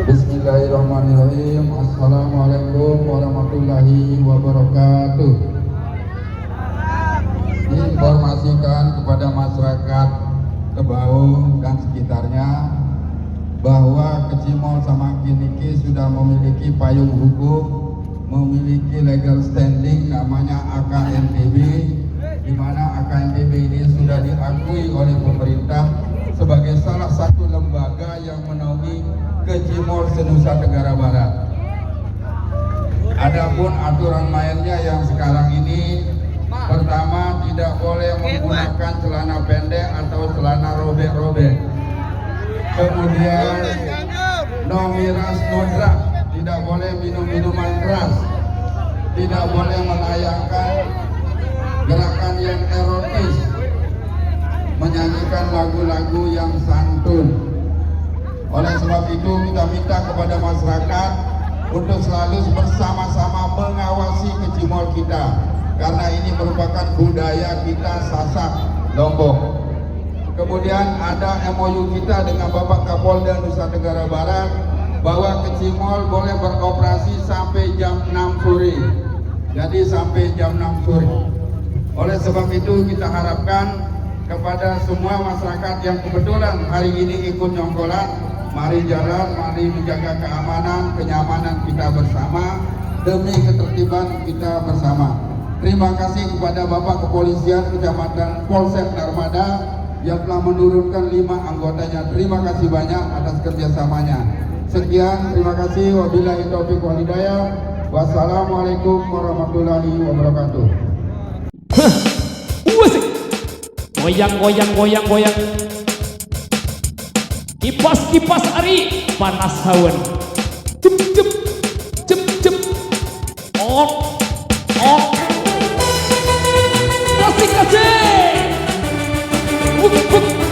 Bismillahirrahmanirrahim. Assalamualaikum warahmatullahi wabarakatuh. Diinformasikan kepada masyarakat Tebaung dan sekitarnya bahwa Kecimol Samangkin ini sudah memiliki payung hukum, memiliki legal standing namanya AKNTB, di mana AKNTB ini sudah diakui oleh pemerintah sebagai salah satu lembaga yang menaungi Kecimol se-Nusa Tenggara Barat. Adapun aturan mainnya yang sekarang ini, pertama tidak boleh menggunakan celana pendek atau celana robek-robek. Kemudian no miras no drug, tidak boleh minum minuman keras, tidak boleh menayangkan gerakan yang erotis, menyanyikan lagu-lagu yang santun. Oleh sebab itu kita minta kepada masyarakat untuk selalu bersama-sama mengawasi Kecimol kita, karena ini merupakan budaya kita Sasak Lombok. Kemudian ada MOU kita dengan Bapak Kapolda Nusa Tenggara Barat bahwa Kecimol boleh beroperasi sampai jam 6 sore. Jadi sampai jam 6 sore. Oleh sebab itu kita harapkan kepada semua masyarakat yang kebetulan hari ini ikut nyonggolan, mari jalan, mari menjaga keamanan, kenyamanan kita bersama demi ketertiban kita bersama. Terima kasih kepada Bapak Kepolisian Kecamatan Polsek Narmada yang telah menurunkan 5 anggotanya. Terima kasih banyak atas kerjasamanya. Sekian, terima kasih. Wabillahi taufiq wal hidayah. Wassalamualaikum warahmatullahi wabarakatuh. Goyang, goyang, goyang, goyang. Kipas, kipas ari panas hawan. Cep, cep, cep, cep. Ok, ok. Kasih, kasih. Buk, buk.